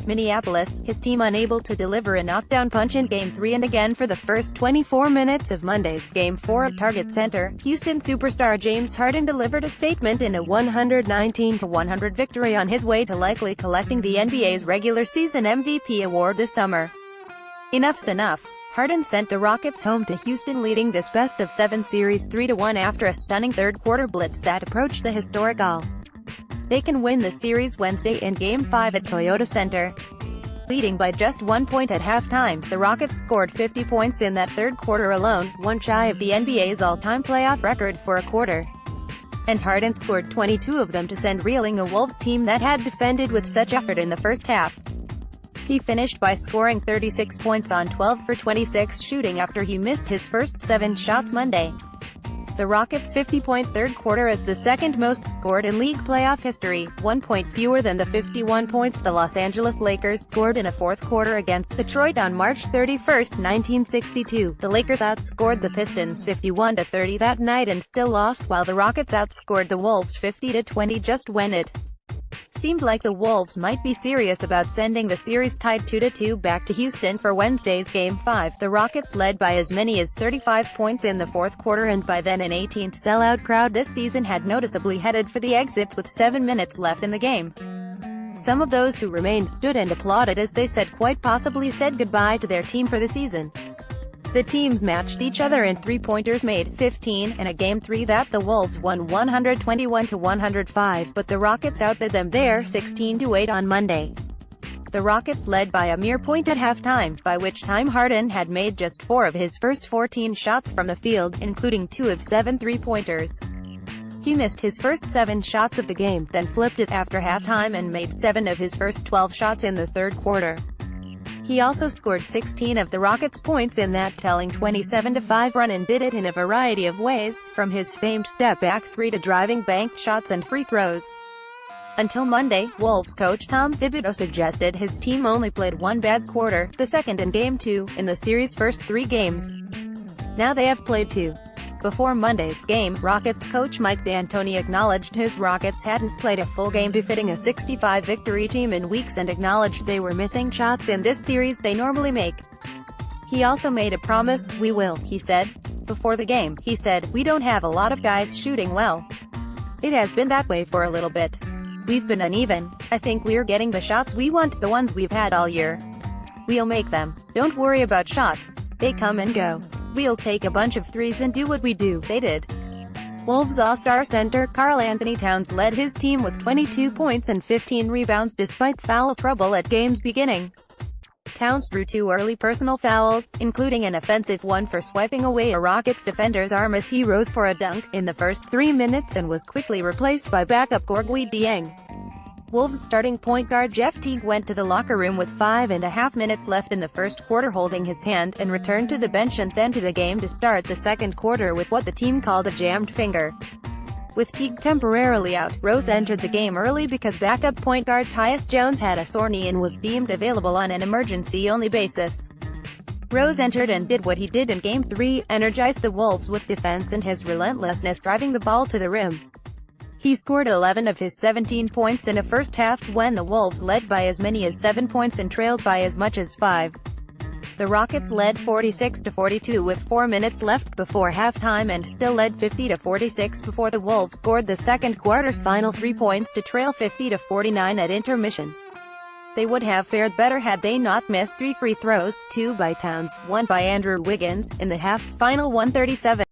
Minneapolis, his team unable to deliver a knockdown punch in Game 3 and again for the first 24 minutes of Monday's Game 4 at Target Center. Houston superstar James Harden delivered a statement in a 119-100 victory on his way to likely collecting the NBA's regular season MVP award this summer. "Enough's enough." Harden sent the Rockets home to Houston leading this best-of-7 series 3-1 after a stunning third-quarter blitz that approached the historic all. They can win the series Wednesday in Game 5 at Toyota Center. Leading by just 1 point at halftime, the Rockets scored 50 points in that third quarter alone, one shy of the NBA's all-time playoff record for a quarter. And Harden scored 22 of them to send reeling a Wolves team that had defended with such effort in the first half. He finished by scoring 36 points on 12 for 26 shooting after he missed his first 7 shots Monday. The Rockets' 50-point third quarter is the second most scored in league playoff history, 1 point fewer than the 51 points the Los Angeles Lakers scored in a fourth quarter against Detroit on March 31, 1962. The Lakers outscored the Pistons 51-30 that night and still lost, while the Rockets outscored the Wolves 50-20 just when it seemed like the Wolves might be serious about sending the series tied 2-2 back to Houston for Wednesday's Game 5. The Rockets led by as many as 35 points in the fourth quarter, and by then an 18th sellout crowd this season had noticeably headed for the exits with 7 minutes left in the game. Some of those who remained stood and applauded as they quite possibly said goodbye to their team for the season. The teams matched each other in three-pointers made, 15, in a Game 3 that the Wolves won 121-105, but the Rockets outdid them there, 16-8 on Monday. The Rockets led by a mere point at halftime, by which time Harden had made just 4 of his first 14 shots from the field, including 2 of 7 three-pointers. He missed his first 7 shots of the game, then flipped it after halftime and made 7 of his first 12 shots in the third quarter. He also scored 16 of the Rockets' points in that telling 27-5 run and did it in a variety of ways, from his famed step-back 3 to driving banked shots and free throws. Until Monday, Wolves coach Tom Thibodeau suggested his team only played one bad quarter, the second in Game 2, in the series' first 3 games. Now they have played 2. Before Monday's game, Rockets coach Mike D'Antoni acknowledged his Rockets hadn't played a full game befitting a 65-victory team in weeks and acknowledged they were missing shots in this series they normally make. He also made a promise, "We will," he said. Before the game, he said, "We don't have a lot of guys shooting well. It has been that way for a little bit. We've been uneven. I think we're getting the shots we want, the ones we've had all year. We'll make them. Don't worry about shots. They come and go. We'll take a bunch of threes and do what we do." They did. Wolves all-star center Karl-Anthony Towns led his team with 22 points and 15 rebounds despite foul trouble at game's beginning. Towns drew 2 early personal fouls, including an offensive one for swiping away a Rockets defender's arm as he rose for a dunk, in the first 3 minutes and was quickly replaced by backup Gorgui Dieng. Wolves starting point guard Jeff Teague went to the locker room with 5.5 minutes left in the first quarter holding his hand, and returned to the bench and then to the game to start the second quarter with what the team called a jammed finger. With Teague temporarily out, Rose entered the game early because backup point guard Tyus Jones had a sore knee and was deemed available on an emergency-only basis. Rose entered and did what he did in Game 3, energized the Wolves with defense and his relentlessness driving the ball to the rim. He scored 11 of his 17 points in a first half when the Wolves led by as many as 7 points and trailed by as much as 5. The Rockets led 46-42 with 4 minutes left before halftime and still led 50-46 before the Wolves scored the second quarter's final 3 points to trail 50-49 at intermission. They would have fared better had they not missed 3 free throws, 2 by Towns, 1 by Andrew Wiggins, in the half's final 137.